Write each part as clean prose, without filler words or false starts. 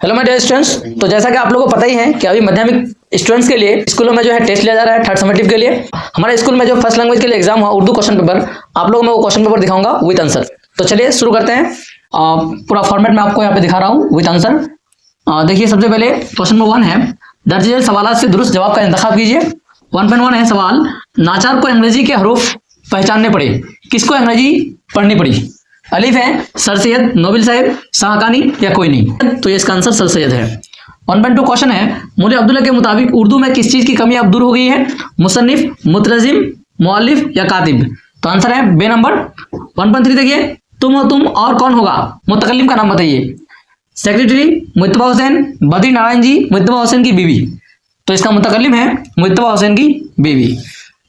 Hello my dear students. तो जैसा कि आप लोगों को पता ही है कि अभी माध्यमिक स्टूडेंट्स के लिए स्कूलों में जो है टेस्ट लिया जा रहा है थर्ड समेटिव के लिए। हमारे स्कूल में जो फर्स्ट लैंग्वेज के लिए एग्जाम हुआ उर्दू क्वेश्चन पेपर, आप लोगों में वो क्वेश्चन पेपर दिखाऊंगा विद आंसर। तो चलिए शुरू करते हैं। पूरा फॉर्मेट मैं आपको यहाँ पे दिखा रहा हूँ विद आंसर। देखिए सबसे पहले क्वेश्चन नंबर 1 है, दर्ज झेल सवाल से दुरुस्त जवाब का इंतखाब कीजिए। 1.1 है सवाल, नाचार को अंग्रेजी के हरूफ पहचानने पड़े, किसको अंग्रेजी पढ़नी पड़ी? अलिफ है सर सैयद, नोबिल साहिब, शाहकानी या कोई नहीं। तो ये इसका आंसर सर सैयद है। 1.2 क्वेश्चन है, मौलवी अब्दुल्ला के मुताबिक उर्दू में किस चीज की कमी अब दूर हो गई है? मुसन्निफ, मुतरजिम, मुअल्लिफ या कातिब? तो आंसर है बे नंबर। 1.3 देखिए, तुम हो तुम और कौन होगा, मुतकल्लिम का नाम बताइए। सेक्रेटरी मुज्तबा हुसैन, बद्री नारायण जी, मुज्तबा हुसैन की बीवी। तो इसका मुतकल्लिम है मुज्तबा हुसैन की बीवी।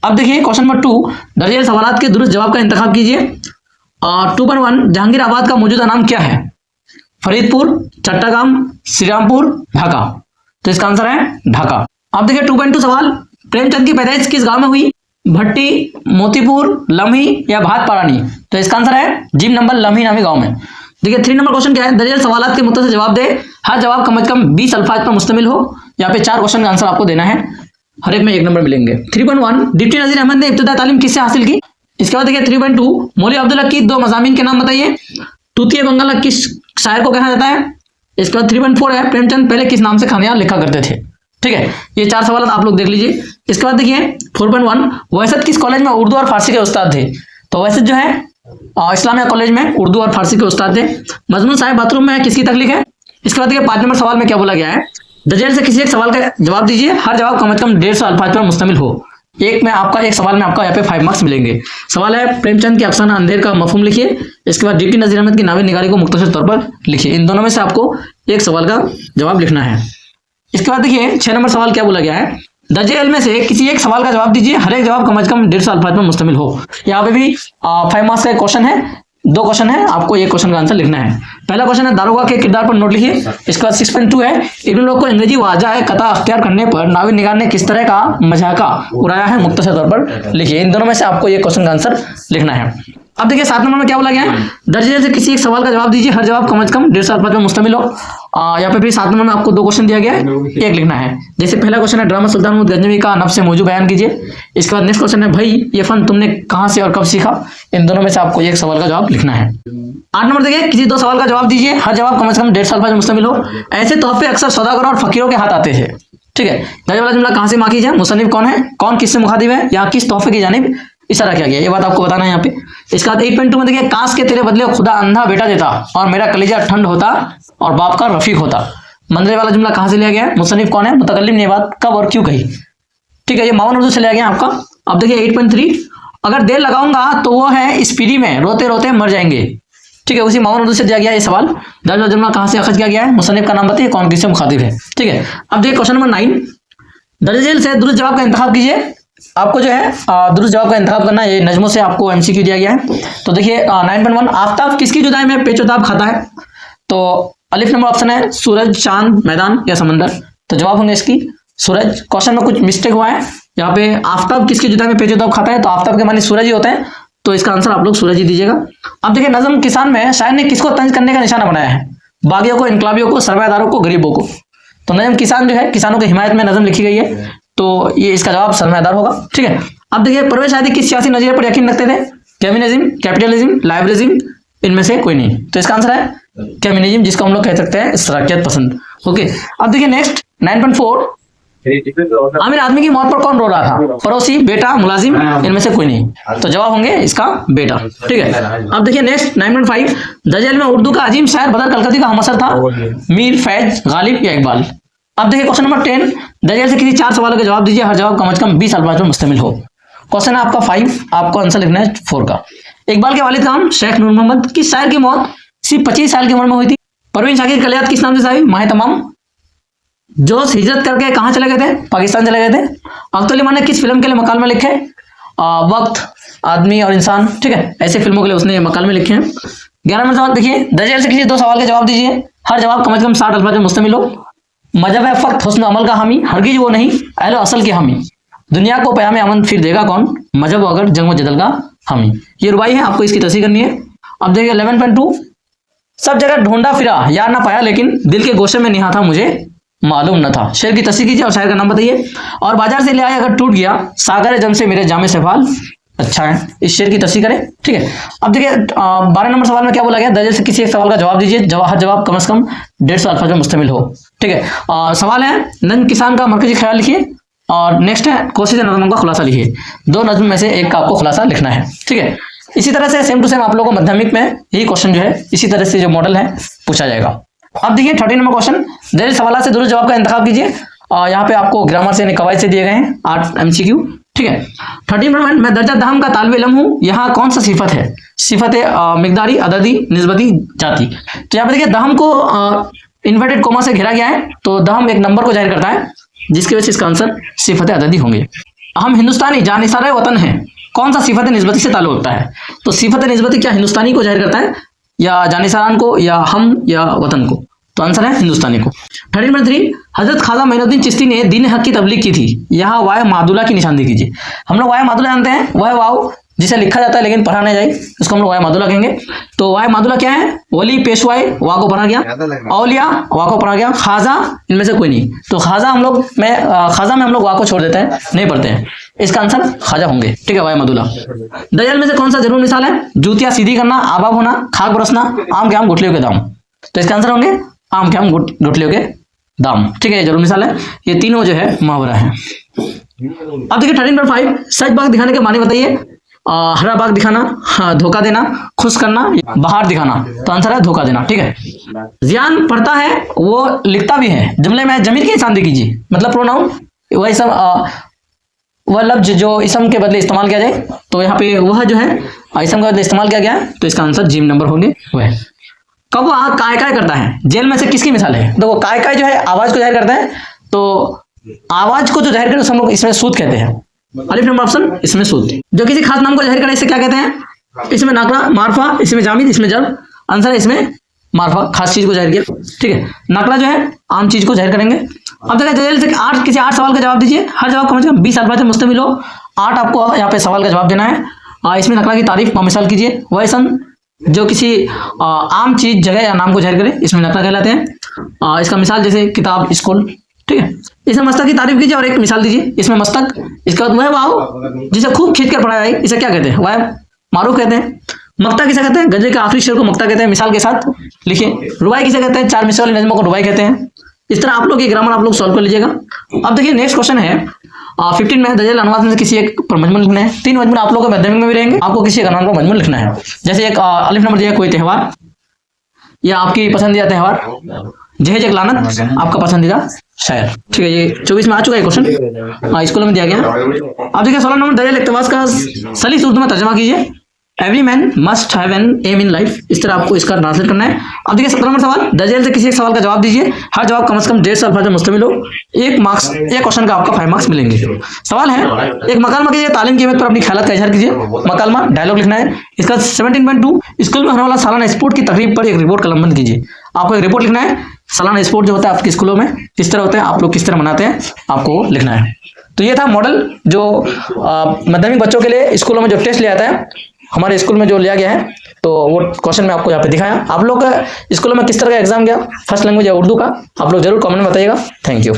अब देखिए क्वेश्चन नंबर 2, दर्ज झेल सवालात के दुरुस्त जवाब का इंतखाब कीजिए। 2.1 जहांगीराबाद का मौजूदा नाम क्या है? फरीदपुर, चट्टागाम, श्रीरामपुर, ढाका। तो इसका आंसर है ढाका। अब देखिए 2.2 सवाल, प्रेमचंद की पैदाइश किस गांव में हुई? भट्टी, मोतीपुर, लम्ही या भातपारानी? तो इसका आंसर है जी नंबर, लम्ही नामी गांव में। देखिए 3 नंबर क्वेश्चन क्या है, दर्ज झेल सवालात के मुद्दे से जवाब दे, हर जवाब कम से कम 20 अल्फाज पर मुश्तमिल हो। यहाँ पे 4 क्वेश्चन का आंसर आपको देना है, हर एक में 1 नंबर मिलेंगे। 3.1 डिप्टी नजीर अहमद ने इब्तिदाई तालीम किससे हासिल की? इसके बाद देखिए 3.2 मौलवी अब्दुल्ला की 2 मज़ामीन के नाम बताइए। तूतिए बंगाला किस शायर को कहा जाता है? इसके बाद 3.4 है, प्रेमचंद पहले किस नाम से कहानियां लिखा करते थे? ठीक है, ये 4 सवाल आप लोग देख लीजिए। इसके बाद देखिए 4.1 वैसत किस कॉलेज में उर्दू और फारसी के उस्ताद थे? तो वैसत जो है इस्लामिया कॉलेज में उर्दू और फारसी के उस्ताद थे। मजनून साहिब बाथरूम में किसकी तख्लीक है? इसके बाद देखिए 5 नंबर सवाल में क्या बोला गया है, दर्ज झेल से किसी एक सवाल का जवाब दीजिए, हर जवाब कम से कम 150 अल्फाज पर मुश्तमिल हो। एक सवाल में आपका यहाँ पे 5 मार्क्स मिलेंगे। सवाल है, प्रेमचंद की अफसाना अंधेर का मफहूम लिखिए। इसके बाद डिप्टी नजीर अहमद की नावे निगारी को मुख्तसर तौर पर लिखिए। इन दोनों में से आपको एक सवाल का जवाब लिखना है। इसके बाद देखिए 6 नंबर सवाल क्या बोला गया है, दर्ज झेल में से किसी एक सवाल का जवाब दीजिए, हर एक जवाब कम से कम 150 अल्फाज पर मुश्तमिल हो। यहाँ पे भी 5 मार्क्स का एक क्वेश्चन है, 2 क्वेश्चन है, आपको एक क्वेश्चन का आंसर लिखना है। पहला क्वेश्चन है, दारोगा के किरदार पर नोट लिखिए। इसके बाद 6.2 है, इब्न लोग को अंग्रेजी वाजा कता अख्तियार करने पर नाविद निगार ने किस तरह का मजाका उड़ाया है, मुख्तसर तौर पर लिखिए। इन दोनों में से आपको ये क्वेश्चन का आंसर लिखना है। अब देखिए 7 नंबर में क्या बोला गया है, दर्ज झेल से किसी एक सवाल का जवाब दीजिए, हर जवाब कम से कम 150 अल्फाज पर मुश्तमिल हो। यहाँ पे भी 7 नंबर में आपको 2 क्वेश्चन दिया गया है, एक लिखना है। जैसे पहला क्वेश्चन है, ड्रामा सुल्तान महमूद गजनवी का नफ्स मौजू बयान कीजिए। इसके बाद नेक्स्ट क्वेश्चन है, भाई ये फन तुमने कहाँ से और कब सीखा? इन दोनों में से आपको एक सवाल का जवाब लिखना है। 8 नंबर देखिए, किसी 2 सवाल का जवाब दीजिए, हर जवाब कम से कम 150 अल्फाज पर मुश्तमिल हो। ऐसे तोहफे अक्सर सौदागरों और फकीरों के हाथ आते थे। ठीक है, दर्ज वाला जुमला कहाँ से माँ की जाए, मुसन्निफ कौन है, कौन किससे मुखातिब है, या किस तोहफे की जानिब इशारा किया गया, ये बात आपको बताना है यहाँ पे। इसके बाद 8.2 में देखिए, काश के तेरे बदले खुदा अंधा बेटा देता और मेरा कलेजा ठंड होता और बाप का रफीक होता। मंजरे वाला जुमला कहाँ से लिया गया है, मुसन्निफ कौन है, मुतकल्लिम ने बात कब और क्यों कही? ठीक है, ये मावन उर्दू से लिया गया आपका। अब देखिए 8.3, अगर देर लगाऊंगा तो वो है स्पीडी में रोते रोते मर जाएंगे। ठीक है, उसी मावन उर्दू से दिया गया ये सवाल। दर्ज वाला जुमला कहाँ से अखज किया गया है, मुसन्निफ का नाम बताइए, कौन किससे मुखातिब है? ठीक है, अब देखिए क्वेश्चन नंबर 9, दर्ज झेल से दुरुस्त जवाब का इंतखाब कीजिए। आपको जो है दुरुस्त जवाब का इंतखाब करना है, ये नजमों से आपको एमसीक्यू दिया गया है। तो देखिए 9.1 आफ्ताब किसकी जुदाई में पेचोताब खाता है? तो अलिफ नंबर ऑप्शन है, सूरज, चांद, मैदान या समंदर। तो जवाब होंगे इसकी सूरज। क्वेश्चन में कुछ मिस्टेक हुआ है, यहाँ पे आफ्ताब किसकी जुदाई में पेचोताब खाता है, तो आफ्ताब के माने सूरज ही होते हैं, तो इसका आंसर आप लोग सूरज ही दीजिएगा। अब देखिए नजम किसान में शायर ने किसको तंज करने का निशाना बनाया है? बागियों को, इनकलाबियों को, सरमायादारों को, गरीबों को। तो नजम किसान जो है, किसानों की हिमायत में नजम लिखी गई है, तो ये इसका जवाब सरमायादार होगा। ठीक है, अब देखिए परवेज हादी किस सियासी नजरिए पर यकीन रखते थे? कम्युनिज्म, कैपिटलिज्म, लाइबरलिज्म, इनमें से कोई नहीं। तो इसका आंसर है कम्युनिज्म, जिसको हम लोग कह सकते हैं इश्तराकियत पसंद। ओके, अब देखिए नेक्स्ट 9.4, आमिर आदमी की मौत पर कौन रो रहा था? पड़ोसी, बेटा, मुलाजिम, इनमें से कोई नहीं। तो जवाब होंगे इसका बेटा। ठीक है, अब देखिए नेक्स्ट 9.5, दर्ज झेल में उर्दू का अजीम शायर बदर कलकत्ती का हमअसर था, मीर, फैज, गालिब या इकबाल? अब देखिए क्वेश्चन नंबर 10, दर्ज झेल से किसी 4 सवालों के जवाब दीजिए, हर जवाब कम से कम 20 अल्फाज पर मुश्तमिल हो। क्वेश्चन है आपका 5, आपको आंसर लिखना है 4 का। इकबाल के वालिद का नाम शेख नूर मोहम्मद, किस शायर की मौत सिर्फ 25 साल की उम्र में हुई थी? परवीन शाकिर कलियात किस नाम से साहिब, माह तमाम। जोश हिजरत करके कहाँ चले गए थे? पाकिस्तान चले गए थे। अख्तर अली खान ने किस फिल्म के लिए मकालमे लिखे? वक्त, आदमी और इंसान। ठीक है, ऐसे फिल्मों के लिए उसने मकालमे लिखे हैं। 11 नंबर सवाल देखिए, दर्ज झेल से किसी 2 सवाल के जवाब दीजिए, हर जवाब कम से कम 60 अल्फाज में मुश्तमिल हो। मजहब है फक्त हुस्न अमल का हामी, हरगिज वो नहीं अहले असल के हामी। दुनिया को पयामे अमन फिर देगा कौन, मजहब अगर जंग व जदल का हामी। ये रुबाई है, आपको इसकी तस्वीर करनी है। अब देखिए 11.2, सब जगह ढूंढा फिरा यार ना पाया, लेकिन दिल के गोशे में निहा था मुझे मालूम न था। शेर की तस्वीर कीजिए और शायर का नाम बताइए। और बाजार से ले आए अगर टूट गया, सागर जम से मेरे जामे से फाल अच्छा है। इस शेर की तस्वीर करें, ठीक है। अब देखिए 12 नंबर सवाल में क्या बोला गया, दर्जे से किसी एक सवाल का जवाब दीजिए, हर जवाब कम से कम 150 अल्फाज में मुश्तमिल हो, ठीक है। सवाल है नंद किसान का मरकजी ख्याल लिखिए, और नेक्स्ट है कोशिश नज़मों का खुलासा लिखिए। 2 नज़्म में से एक का आपको खुलासा लिखना है, ठीक है। इसी तरह से सेम टू सेम आप लोगों को माध्यमिक में यही क्वेश्चन जो है इसी तरह से जो मॉडल है पूछा जाएगा। अब देखिए 13 नंबर क्वेश्चन, दर्ज सवाल से दुरुस्त जवाब का इंतखाब कीजिए। यहाँ पे आपको ग्रामर से कवायद से दिए गए हैं 8 MCQ, ठीक है। 13 नंबर, मैं दर्जा दहम का तालिब इल्म हूँ, यहाँ कौन सा सिफत है? सिफत है मिकदारी, अददी, निस्बती, जाती। तो यहाँ पे देखिए दहम को इन्वर्टेड कोमा से घेरा गया है, तो दहम एक नंबर को जाहिर करता है, जिसकी वजह से इसका आंसर सिफत अददी होंगे। हम हिंदुस्तानी जानिसारे वतन है, कौन सा सिफत निस्बती से ताल्लुक रखता है? तो सिफत निस्बती क्या हिंदुस्तानी को जाहिर करता है, या जानिसारान को, या हम, या वतन को? तो आंसर है हिंदुस्तानी को। 13 नंबर 3, हजरत ख्वाजा मोइनुद्दीन चिश्ती ने दीन हक की तबलीग की थी, यहाँ वाय मादुला की निशानदेही कीजिए। हम लोग वाय मादुला जानते हैं, वह वाव जिसे लिखा जाता है लेकिन पढ़ा नहीं जाए, उसको हम लोग वाय मादुला कहेंगे। तो वाय मादुला क्या है? वली, पेशवाई, वा को पढ़ा गया, औलिया वा को पढ़ा गया, खाजा इनमें से कोई नहीं। तो खाजा हम लोग खाजा में हम लोग वा को छोड़ देते हैं, नहीं पढ़ते हैं, इसका आंसर खाजा होंगे, ठीक है। वाय मादुला। दजल में से कौन सा जरूर मिसाल है? जूतियां सीधी करना, आबाब होना, खाक बरसना, आम के आम गुठलियों के दाम। तो इसका आंसर होंगे आम के आम गुठलियों के दाम, ठीक है, ये जरूर मिसाल है। ये तीनों जो है मुहावरा है। अब देखिए 13 नंबर 5, सच बाग दिखाने के माने बताइए। हरा बाग दिखाना, हाँ, धोखा देना, खुश करना, बाहर दिखाना। तो आंसर है धोखा देना, ठीक है। जियान पढ़ता है वो लिखता भी है, जुमले में जमीर की निशानदेही कीजिए, मतलब प्रोनाउन वही सब वह लफ्ज जो इसम के बदले इस्तेमाल किया जाए, तो यहाँ पे वह जो है इसम के बदले इस्तेमाल किया गया है, तो इसका आंसर जीम नंबर होंगे वह। कब वह काय काय करता है, जेल में से किसकी मिसाल है? देखो काय काय जो है आवाज को जाहिर करता है, तो आवाज को जो जाहिर करे हम लोग इसमें सूद कहते हैं। अलिफ नंबर ऑप्शन इसमें सूद। जो किसी खास नाम को जाहिर करे इसे क्या कहते हैं? इसमें नाकरा, मारफा, इसमें जामिद, इसमें जर। आंसर है इसमें मारफा, खास चीज को जाहिर किया, ठीक है। नाकरा जो है आम चीज को जाहिर करेंगे। अब देखिए जेल से किसी 8 सवाल का जवाब दीजिए, हर जवाब कम से कम 20 अल्फाज में मुश्तमिल हो। 8 आपको यहाँ पे सवाल का जवाब देना है। इसमें नकरा की तारीफ मिसाल कीजिए। वैसन जो किसी आम चीज, जगह या नाम को जाहिर करे, इसमें नकरा कहलाते हैं। इसका मिसाल जैसे किताब, स्कूल, ठीक है। इसमें मस्तक की तारीफ कीजिए और एक मिसाल दीजिए। इसमें मस्तक, इसके बाद वह वाव जिसे खूब खींच कर पढ़ाया जाए, इसे क्या कहते हैं? वह मारूफ कहते हैं। मक्ता किसे कहते हैं? गजल के आखिरी शेर को मक्ता कहते हैं, मिसाल के साथ लिखिए। रुबाई किसे कहते हैं? 4 मिसरे वाली नज़्मों को रुबाई कहते हैं। इस तरह आप लोग ये ग्रामर आप लोग सॉल्व कर लीजिएगा। अब देखिए नेक्स्ट क्वेश्चन है 15 में, दजल अनुवाद में से किसी एक पर मजमून लिखना है। 3 मजमून आप लोगों को माध्यमिक में भी रहेंगे, आपको किसी एक अनुवाद पर मजमून लिखना है। जैसे एक अलिफ नंबर दिया कोई त्यौहार, या आपकी पसंदीदा त्यौहार, जहेज एक लानत आपका पसंदीदा शायर, ठीक है। ये 24 में आ चुका है क्वेश्चन, स्कूल में दिया गया। अब देखिए 16 नंबर, दजल इक़्तिबास का सलीस उर्दू में तर्जमा कीजिए। Every man must have an aim in life, इस तरह आपको इसका ट्रांसलेट करना है। अब देखिए 17 नंबर सवाल, दर्जेल से किसी एक सवाल का जवाब दीजिए, हर जवाब कम से कम 150 अल्फाज में मुश्तमिल हो। 1 मार्क्स, एक क्वेश्चन का आपका 5 मार्क्स मिलेंगे। सवाल है एक मकालमा कीजिए, तालीम की अहमियत पर अपनी ख्यालात का इजहार कीजिए। मकालमा डायलॉग लिखना है। इसका 17.2, स्कूल में होने वाला सालाना स्पोर्ट की तकरीब पर एक रिपोर्ट कलमबंद कीजिए। आपको एक रिपोर्ट लिखना है, सालाना स्पोर्ट जो होता है आपके स्कूलों में किस तरह होते हैं, आप लोग किस तरह मनाते हैं, आपको लिखना है। तो ये था मॉडल जो माध्यमिक बच्चों के लिए स्कूलों में जो टेस्ट लिया जाता है, हमारे स्कूल में जो लिया गया है, तो वो क्वेश्चन मैं आपको यहाँ पे दिखाया। आप लोग का स्कूलों में किस तरह का एग्जाम गया, फर्स्ट लैंग्वेज या उर्दू का, आप लोग जरूर कमेंट में बताइएगा। Thank you.